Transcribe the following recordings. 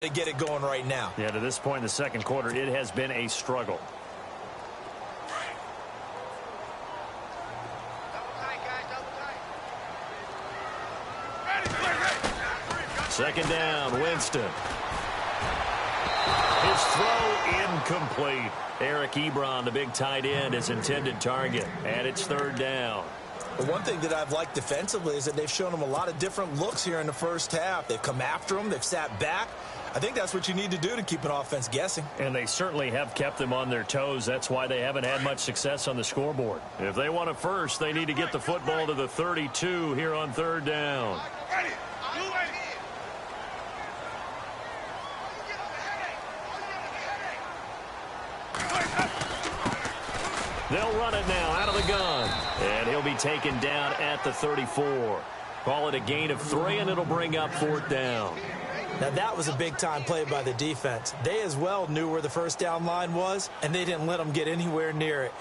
to get it going right now. Yeah, to this point in the second quarter, it has been a struggle. Second down, Winston. His throw incomplete. Eric Ebron, the big tight end, his intended target. And it's third down. The one thing that I've liked defensively is that they've shown him a lot of different looks here in the first half. They've come after him. They've sat back. I think that's what you need to do to keep an offense guessing. And they certainly have kept them on their toes. That's why they haven't had much success on the scoreboard. If they want it first, they need to get the football to the 32 here on third down. They'll run it now out of the gun. And he'll be taken down at the 34. Call it a gain of 3, and it'll bring up fourth down. Now, that was a big-time play by the defense. They as well knew where the first down line was, and they didn't let them get anywhere near it.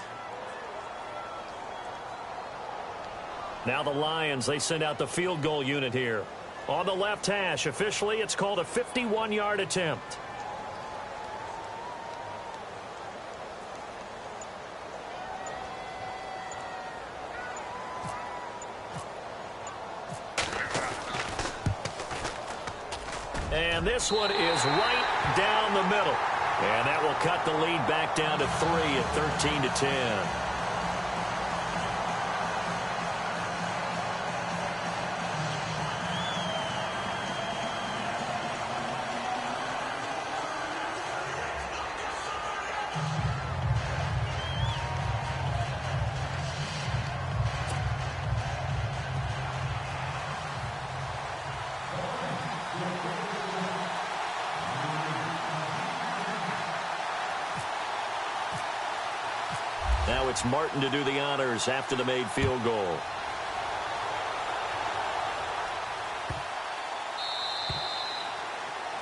Now the Lions, they send out the field goal unit here. On the left hash, officially, it's called a 51-yard attempt. And this one is right down the middle. And that will cut the lead back down to 3 at 13-10. Now it's Martin to do the honors after the made field goal.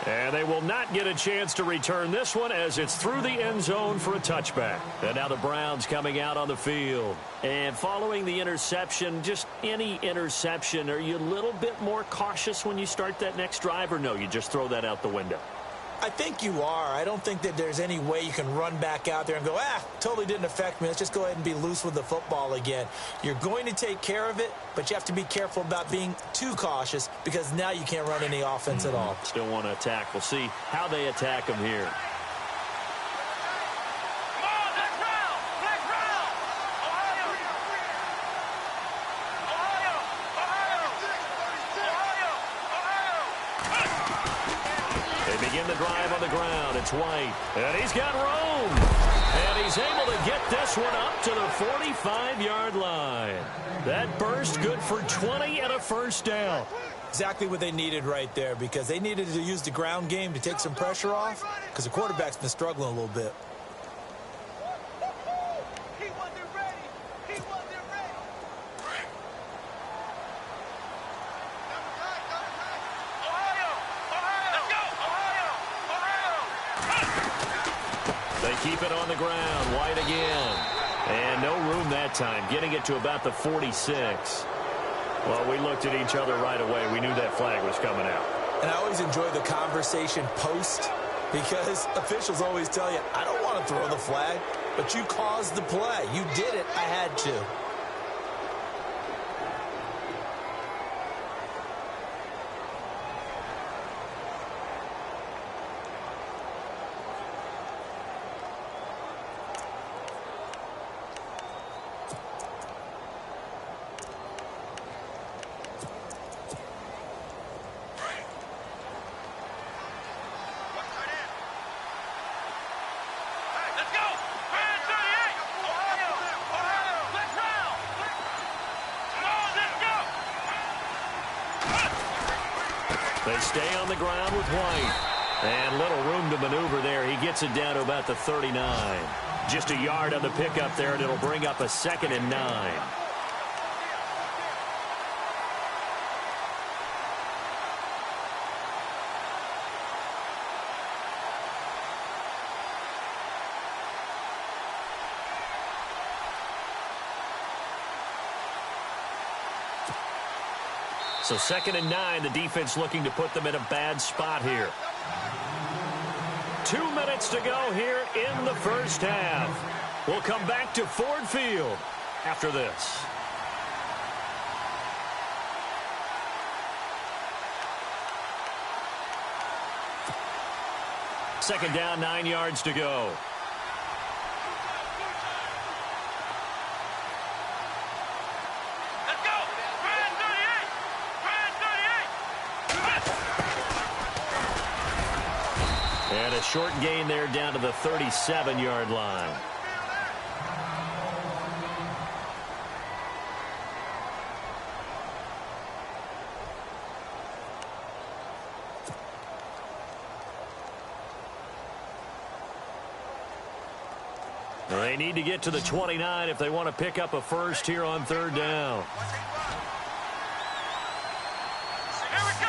And they will not get a chance to return this one as it's through the end zone for a touchback. And now the Browns coming out on the field. And following the interception, just any interception, are you a little bit more cautious when you start that next drive, or no, you just throw that out the window? I think you are. I don't think that there's any way you can run back out there and go, totally didn't affect me. Let's just go ahead and be loose with the football again. You're going to take care of it, but you have to be careful about being too cautious because now you can't run any offense at all. Still want to attack. We'll see how they attack them here. Begin the drive on the ground. It's White. And he's got room. And he's able to get this one up to the 45-yard line. That burst good for 20 and a first down. Exactly what they needed right there because they needed to use the ground game to take some pressure off because the quarterback's been struggling a little bit. Keep it on the ground. White again. And no room that time. Getting it to about the 46. Well, we looked at each other right away. We knew that flag was coming out. And I always enjoy the conversation post because officials always tell you, I don't want to throw the flag, but you caused the play. You did it. I had to. They stay on the ground with White. And little room to maneuver there. He gets it down to about the 39. Just a yard on the pickup there, and it'll bring up a 2nd and 9. So 2nd and 9, the defense looking to put them in a bad spot here. 2 minutes to go here in the first half. We'll come back to Ford Field after this. Second down, 9 yards to go. Let's go! Ryan 38! Ryan 38! And a short gain there down to the 37-yard line. They need to get to the 29 if they want to pick up a first here on third down. Here we go!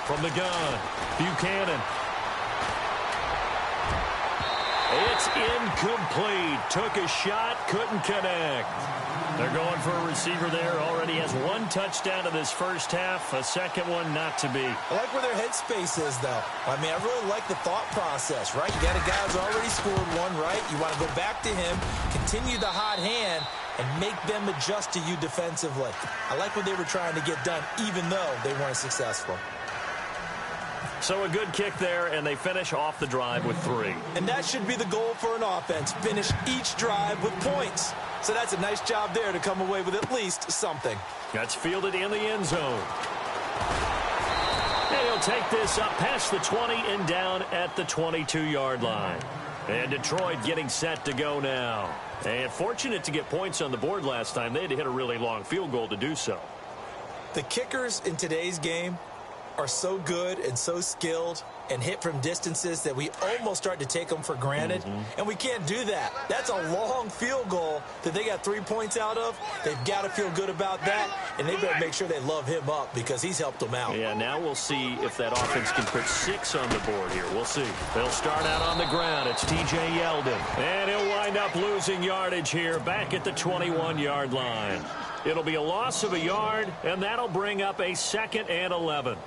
From the gun, Buchanan. It's incomplete. Took a shot, couldn't connect. They're going for a receiver there. Already has 1 touchdown in this first half. A second one not to be. I like where their headspace is, though. I mean, I really like the thought process, right? You got a guy who's already scored one, right? You want to go back to him, continue the hot hand, and make them adjust to you defensively. I like what they were trying to get done, even though they weren't successful. So a good kick there, and they finish off the drive with 3. And that should be the goal for an offense. Finish each drive with points. So that's a nice job there to come away with at least something. That's fielded in the end zone. And he'll take this up past the 20 and down at the 22-yard line. And Detroit getting set to go now. And fortunate to get points on the board last time. They had to hit a really long field goal to do so. The kickers in today's game are so good and so skilled and hit from distances that we almost start to take them for granted. And we can't do that. That's a long field goal that they got 3 points out of. They've got to feel good about that, and they better make sure they love him up because he's helped them out. Yeah, now we'll see if that offense can put 6 on the board here. We'll see. They'll start out on the ground. It's T.J. Yeldon. And he'll wind up losing yardage here back at the 21-yard line. It'll be a loss of a yard, and that'll bring up a 2nd and 11.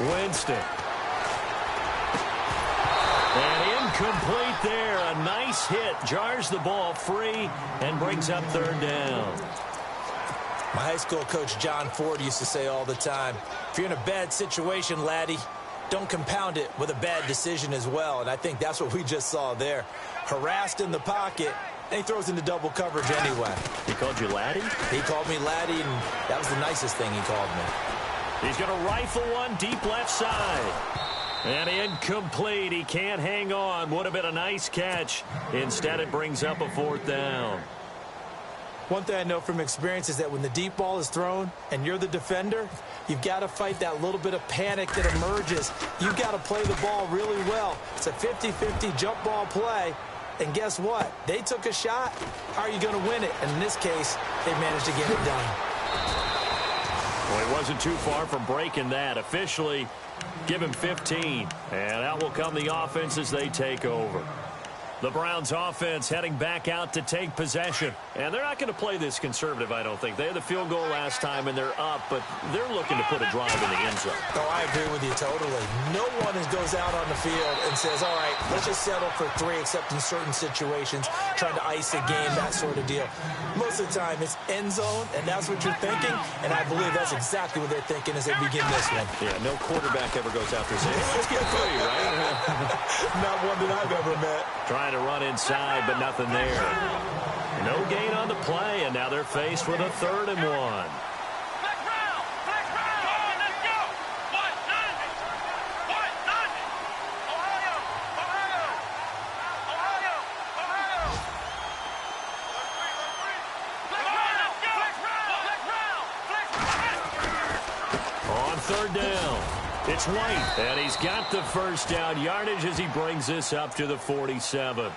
Winston. And incomplete there. A nice hit. Jars the ball free and brings up third down. My high school coach, John Ford, used to say all the time, if you're in a bad situation, laddie, don't compound it with a bad decision as well. And I think that's what we just saw there. Harassed in the pocket, and he throws into double coverage anyway. He called you laddie? He called me laddie, and that was the nicest thing he called me. He's going to rifle one deep left side. And incomplete. He can't hang on. Would have been a nice catch. Instead, it brings up a 4th down. One thing I know from experience is that when the deep ball is thrown and you're the defender, you've got to fight that little bit of panic that emerges. You've got to play the ball really well. It's a 50-50 jump ball play. And guess what? They took a shot. How are you going to win it? And in this case, they managed to get it done. Well, he wasn't too far from breaking that. Officially, give him 15. And out will come the offense as they take over. The Browns offense heading back out to take possession. And they're not going to play this conservative, I don't think. They had the field goal last time, and they're up, but they're looking to put a drive in the end zone. Oh, I agree with you totally. No one goes out on the field and says, all right, let's just settle for 3, except in certain situations, trying to ice a game, that sort of deal. Most of the time, it's end zone, and that's what you're thinking, and I believe that's exactly what they're thinking as they begin this one. Yeah, no quarterback ever goes out there saying, hey, let's get 3, right? Not one that I've ever met. Trying to run inside, but nothing there. No gain on the play, and now they're faced with a 3rd and 1. Flex round! Flex round! Come on, let's go! 1-9! 1-9! Ohio! Ohio! Ohio! Ohio! Flex round! Let's go! Flex round! Flex round! Flex round! On 3rd down, it's White, and he's got the first down yardage as he brings this up to the 47.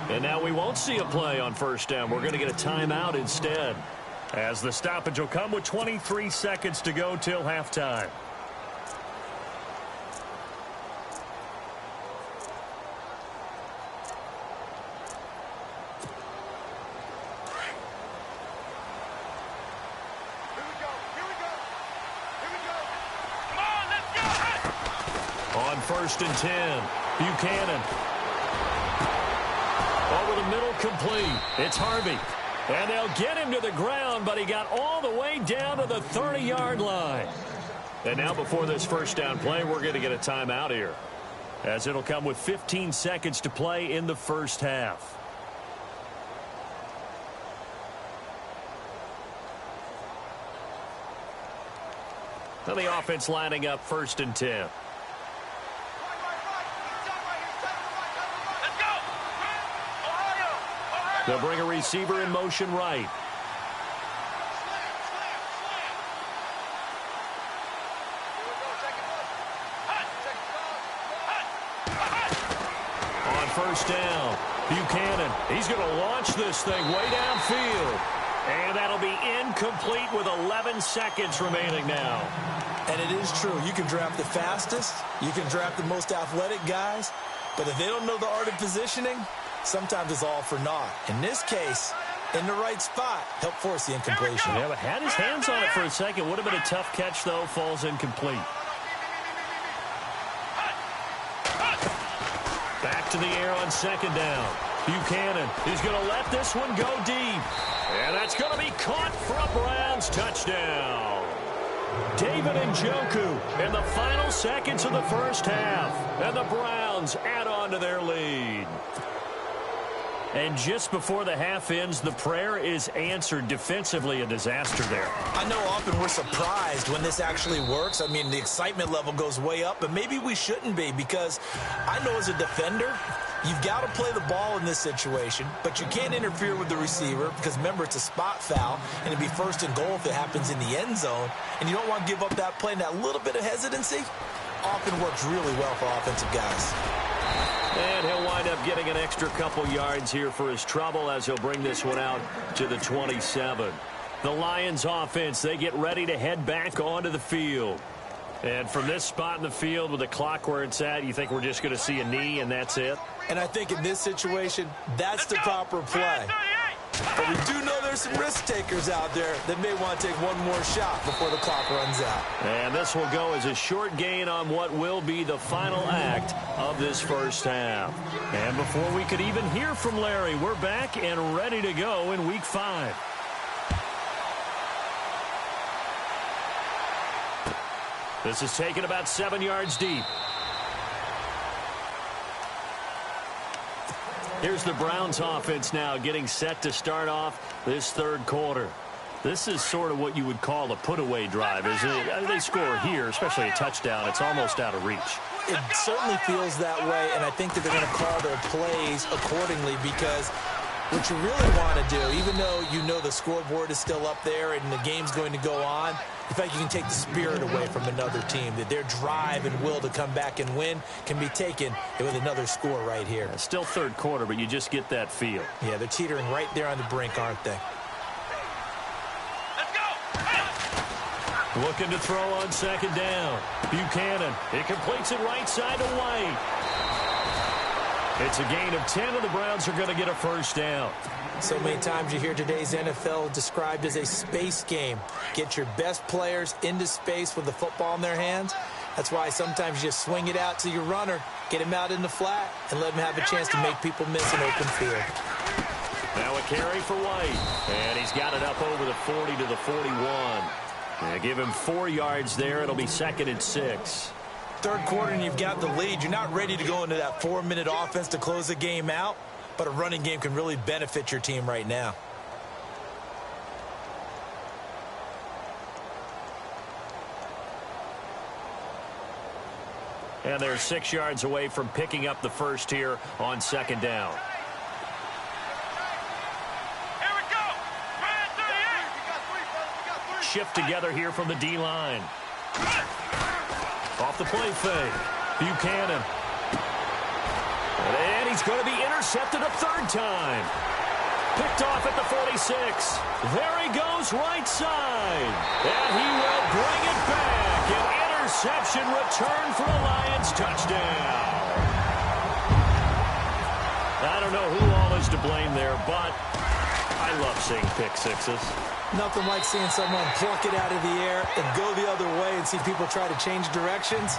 And now we won't see a play on 1st down. We're going to get a timeout instead, as the stoppage will come with 23 seconds to go till halftime. 1st and 10. Buchanan. Over the middle, complete. It's Harvey. And they'll get him to the ground, but he got all the way down to the 30-yard line. And now before this first down play, we're going to get a timeout here, as it'll come with 15 seconds to play in the first half. Now the offense lining up 1st and 10. Let's go! Ohio! They'll bring a receiver in motion right. On 1st down, Buchanan. He's going to launch this thing way downfield. And that'll be incomplete with 11 seconds remaining now. And it is true. You can draft the fastest. You can draft the most athletic guys. But if they don't know the art of positioning, sometimes it's all for naught. In this case, in the right spot, help force the incompletion. Yeah, but had his hands on it for a second. Would have been a tough catch, though. Falls incomplete. Back to the air on 2nd down. Buchanan is going to let this one go deep. And that's going to be caught for a Browns touchdown. David Njoku in the final seconds of the first half. And the Browns add on to their lead. And just before the half ends, the prayer is answered. Defensively, a disaster there. I know often we're surprised when this actually works. I mean, the excitement level goes way up, but maybe we shouldn't be, because I know as a defender, you've got to play the ball in this situation, but you can't interfere with the receiver because, remember, it's a spot foul, and it'd be 1st and goal if it happens in the end zone, and you don't want to give up that play. And that little bit of hesitancy often works really well for offensive guys. And he'll wind up getting an extra couple yards here for his trouble as he'll bring this one out to the 27. The Lions offense, they get ready to head back onto the field. And from this spot in the field with the clock where it's at, you think we're just going to see a knee and that's it? And I think in this situation, that's the proper play. But we do know there's some risk takers out there that may want to take one more shot before the clock runs out. And this will go as a short gain on what will be the final act of this first half. And before we could even hear from Larry, we're back and ready to go in Week 5. This is taken about 7 yards deep. Here's the Browns offense now getting set to start off this 3rd quarter. This is sort of what you would call a put-away drive, isn't it? They score here, especially a touchdown. It's almost out of reach. It certainly feels that way, and I think that they're going to call their plays accordingly, because what you really want to do, even though you know the scoreboard is still up there and the game's going to go on, in fact, you can take the spirit away from another team, that their drive and will to come back and win can be taken with another score right here. Yeah, still 3rd quarter, but you just get that feel. Yeah, they're teetering right there on the brink, aren't they? Let's go! Looking to throw on 2nd down. Buchanan, he completes it right side to White. It's a gain of 10, and the Browns are going to get a first down. So many times you hear today's NFL described as a space game. Get your best players into space with the football in their hands. That's why sometimes you just swing it out to your runner, get him out in the flat, and let him have a chance to make people miss an open field. Now a carry for White, and he's got it up over the 40 to the 41. Yeah, give him 4 yards there. It'll be 2nd and 6. 3rd quarter, and you've got the lead. You're not ready to go into that 4-minute offense to close the game out, but a running game can really benefit your team right now. And they're 6 yards away from picking up the first here on 2nd down. Here we go! Brand 38! Shift together here from the D-line. Off the play fake. Buchanan. And he's going to be intercepted a 3rd time. Picked off at the 46. There he goes right side. And he will bring it back. An interception return for a Lions touchdown. I don't know who all is to blame there, but I love seeing pick sixes. Nothing like seeing someone pluck it out of the air and go the other way and see people try to change directions.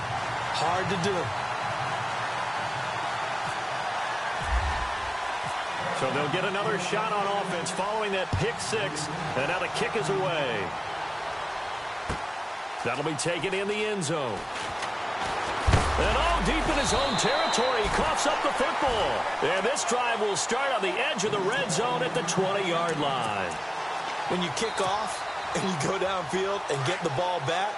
Hard to do. So they'll get another shot on offense following that pick six. And now the kick is away. That'll be taken in the end zone. And deep in his own territory, he coughs up the football. And this drive will start on the edge of the red zone at the 20-yard line. When you kick off and you go downfield and get the ball back,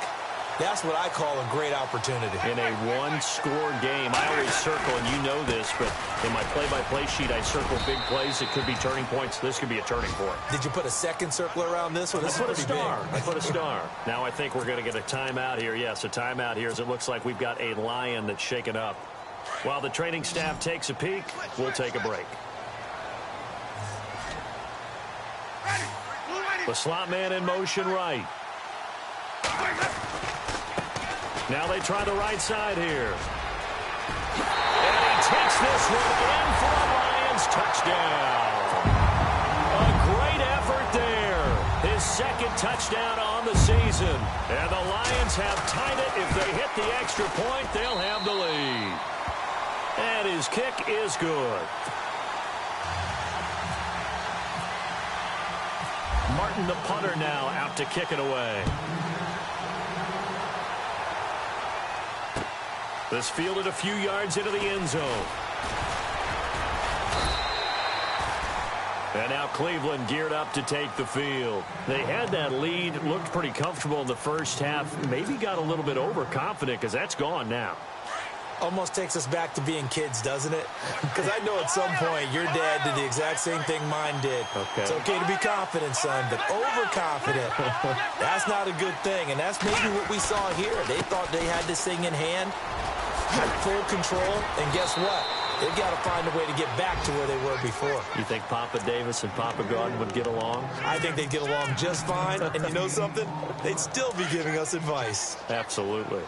that's what I call a great opportunity. In a one-score game, I always circle, and you know this, but in my play-by-play sheet, I circle big plays. It could be turning points. This could be a turning point. Did you put a second circle around this one? This I put a star. I put a star. Now I think we're going to get a timeout here. Yes, a timeout here as it looks like we've got a lion that's shaken up. While the training staff takes a peek, we'll take a break. The slot man in motion right. Now they try the right side here. And he takes this one in for a Lions touchdown. A great effort there. His second touchdown on the season. And the Lions have tied it. If they hit the extra point, they'll have the lead. And his kick is good. Martin, the punter, now out to kick it away. This fielded a few yards into the end zone. And now Cleveland geared up to take the field. They had that lead, looked pretty comfortable in the first half. Maybe got a little bit overconfident because that's gone now. Almost takes us back to being kids, doesn't it? Because I know at some point your dad did the exact same thing mine did. Okay. It's okay to be confident, son, but overconfident, that's not a good thing. And that's maybe what we saw here. They thought they had this thing in hand, had full control, and guess what? They've got to find a way to get back to where they were before. You think Papa Davis and Papa Gordon would get along? I think they'd get along just fine. And you know something? They'd still be giving us advice. Absolutely.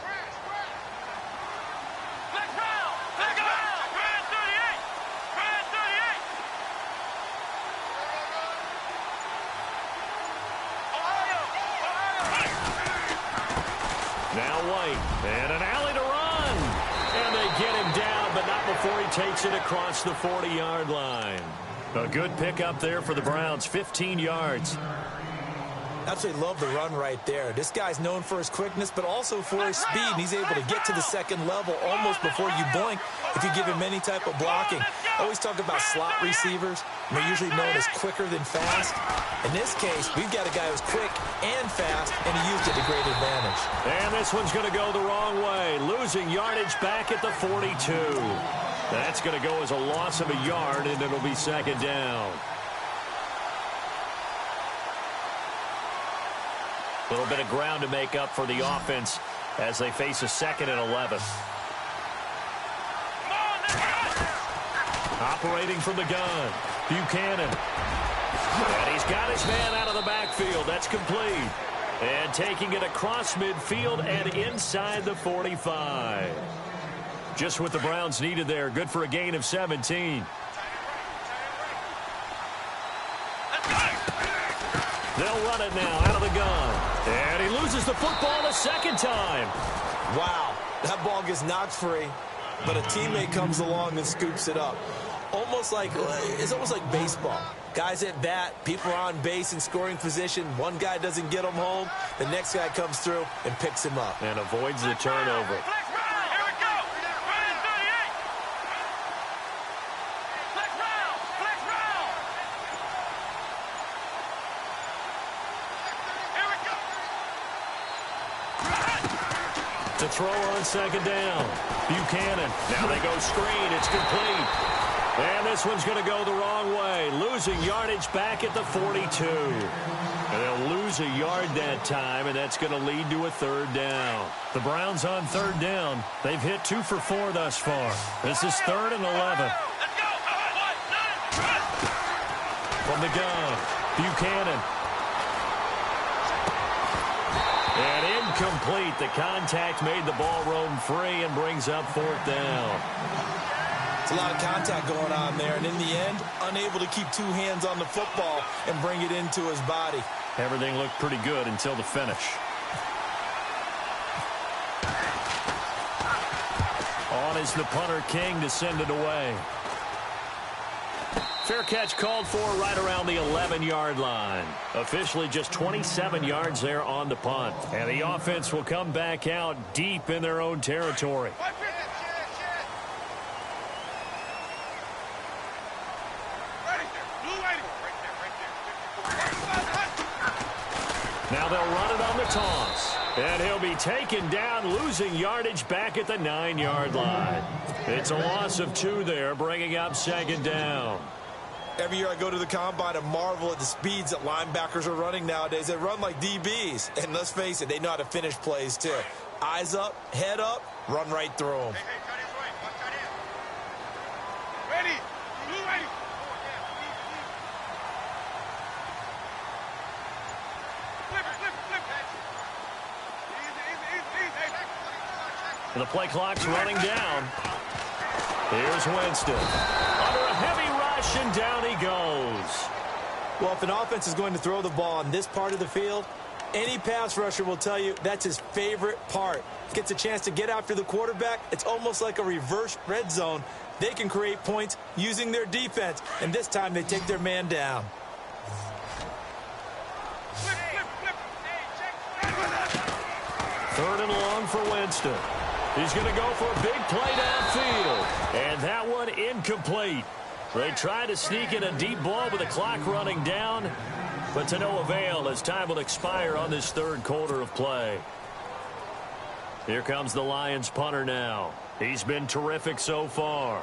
And an alley to run. And they get him down, but not before he takes it across the 40-yard line. A good pickup there for the Browns, 15 yards. Absolutely love the run right there. This guy's known for his quickness, but also for his speed. And he's able to get to the second level almost before you blink if you give him any type of blocking. I always talk about slot receivers. They're usually known as quicker than fast. In this case, we've got a guy who's quick and fast, and he used it to great advantage. And this one's going to go the wrong way, losing yardage back at the 42. That's going to go as a loss of a yard, and it'll be second down. A little bit of ground to make up for the offense as they face a second and 11. Operating from the gun, Buchanan. And he's got his man out of the backfield. That's complete. And taking it across midfield and inside the 45. Just what the Browns needed there. Good for a gain of 17. They'll run it now out of the gun. And he loses the football a second time. Wow, that ball gets knocked free, but a teammate comes along and scoops it up. It's almost like baseball. Guys at bat, people are on base in scoring position. One guy doesn't get him home. The next guy comes through and picks him up. And avoids the turnover. To throw on second down. Buchanan. Now they go screen. It's complete. And this one's going to go the wrong way. Losing yardage back at the 42. And they'll lose a yard that time, and that's going to lead to a third down. The Browns on third down. They've hit 2 for 4 thus far. This is 3rd and 11. From the gun, Buchanan. And incomplete. The contact made the ball roam free and brings up 4th down. It's a lot of contact going on there, and in the end, unable to keep 2 hands on the football and bring it into his body. Everything looked pretty good until the finish. On is the punter, King, to send it away. Fair catch called for right around the 11-yard line. Officially just 27 yards there on the punt. And the offense will come back out deep in their own territory. Now they'll run it on the toss. And he'll be taken down, losing yardage back at the 9-yard line. It's a loss of 2 there, bringing up second down. Every year I go to the combine and marvel at the speeds that linebackers are running nowadays. They run like DBs. And let's face it, they know how to finish plays too. Eyes up, head up, run right through them. Ready. The play clock's running down. Here's Winston. Under a heavy rush, and down he goes. Well, if an offense is going to throw the ball on this part of the field, any pass rusher will tell you that's his favorite part. Gets a chance to get after the quarterback. It's almost like a reverse red zone. They can create points using their defense, and this time they take their man down. Third and long for Winston. He's going to go for a big play downfield. And that one incomplete. They try to sneak in a deep ball with the clock running down, but to no avail as time will expire on this third quarter of play. Here comes the Lions punter now. He's been terrific so far.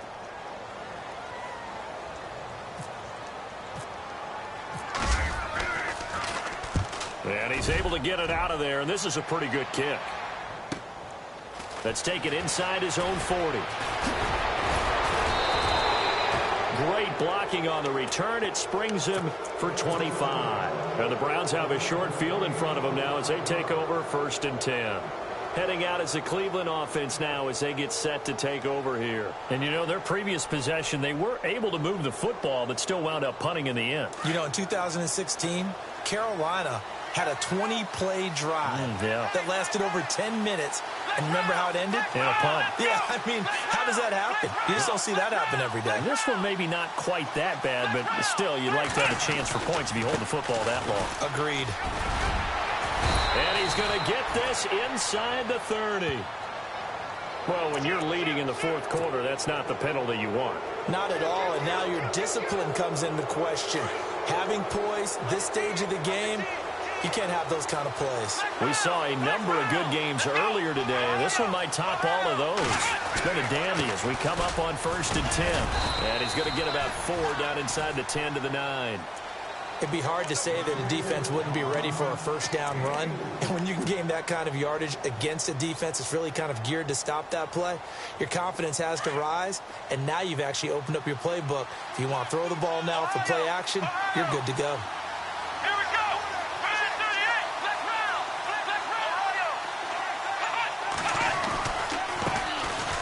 And he's able to get it out of there, and this is a pretty good kick. That's taken inside his own 40. Great blocking on the return. It springs him for 25. And the Browns have a short field in front of them now as they take over 1st and 10. Heading out as the Cleveland offense now as they get set to take over here. And, you know, their previous possession, they were able to move the football but still wound up punting in the end. You know, in 2016, Carolina had a 20-play drive that lasted over 10 minutes. And remember how it ended? In a punt. Yeah, I mean, how does that happen? You just don't see that happen every day. And this one maybe not quite that bad, but still, you'd like to have a chance for points if you hold the football that long. Agreed. And he's going to get this inside the 30. Well, when you're leading in the 4th quarter, that's not the penalty you want. Not at all, and now your discipline comes into question. Having poise this stage of the game, you can't have those kind of plays. We saw a number of good games earlier today. This one might top all of those. It's been a dandy as we come up on 1st and 10. And he's going to get about 4 down inside the 10 to the 9. It'd be hard to say that a defense wouldn't be ready for a first down run. And when you can gain that kind of yardage against a defense that's really kind of geared to stop that play, your confidence has to rise. And now you've actually opened up your playbook. If you want to throw the ball now for play action, you're good to go. Here we go. 38. Let's round.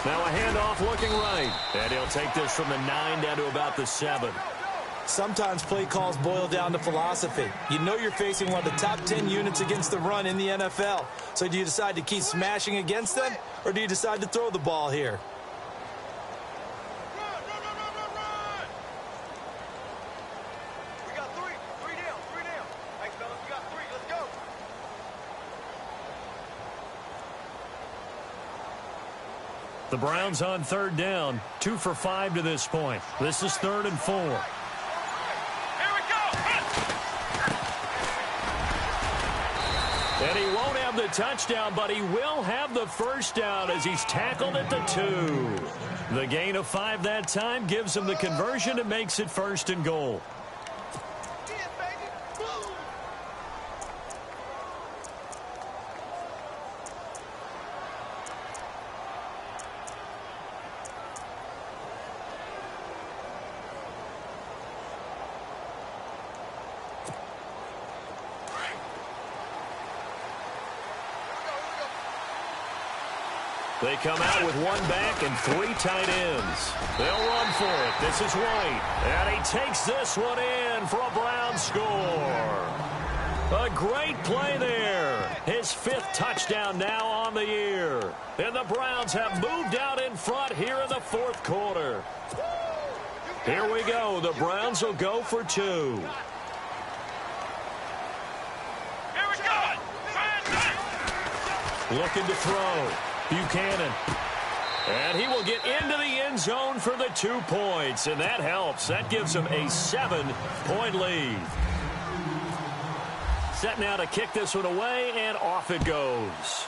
Now a handoff looking right. And he'll take this from the 9 down to about the 7. Sometimes play calls boil down to philosophy. You know you're facing one of the top 10 units against the run in the NFL. So do you decide to keep smashing against them, or do you decide to throw the ball here? Run. We got 3. 3 down. Thanks, fellas. We got 3. Let's go. The Browns on 3rd down. 2 for 5 to this point. This is 3rd and 4. And he won't have the touchdown, but he will have the first down as he's tackled at the 2. The gain of 5 that time gives him the conversion and makes it 1st and goal. They come out with 1 back and 3 tight ends. They'll run for it. This is White. And he takes this one in for a Brown score. A great play there. His 5th touchdown now on the year. And the Browns have moved out in front here in the 4th quarter. Here we go. The Browns will go for 2. Here we go. Looking to throw. Buchanan. And he will get into the end zone for the 2 points. And that helps. That gives him a 7-point lead. Set now to kick this one away, and off it goes.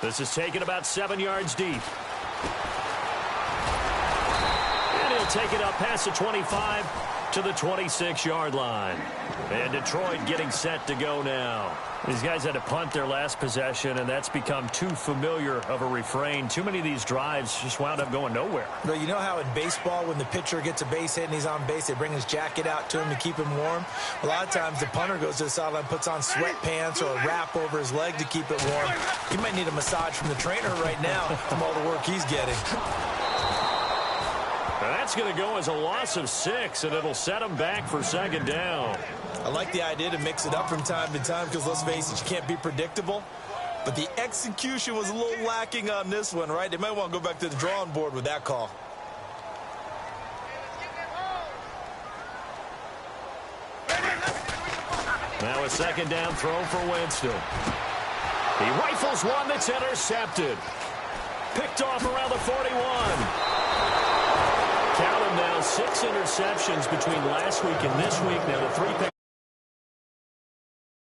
This is taken about 7 yards deep. And he'll take it up past the 25 to the 26-yard line. And Detroit getting set to go now. These guys had to punt their last possession, and that's become too familiar of a refrain. Too many of these drives just wound up going nowhere. Well, you know how in baseball, when the pitcher gets a base hit and he's on base, they bring his jacket out to him to keep him warm? A lot of times the punter goes to the sideline, puts on sweatpants or a wrap over his leg to keep it warm. He might need a massage from the trainer right now from all the work he's getting. Now that's going to go as a loss of 6, and it'll set him back for 2nd down. I like the idea to mix it up from time to time because, let's face it, you can't be predictable. But the execution was a little lacking on this one, right? They might want to go back to the drawing board with that call. Now a 2nd down throw for Winston. He rifles one that's intercepted. Picked off around the 41. Count them now, 6 interceptions between last week and this week. Now the 3 picks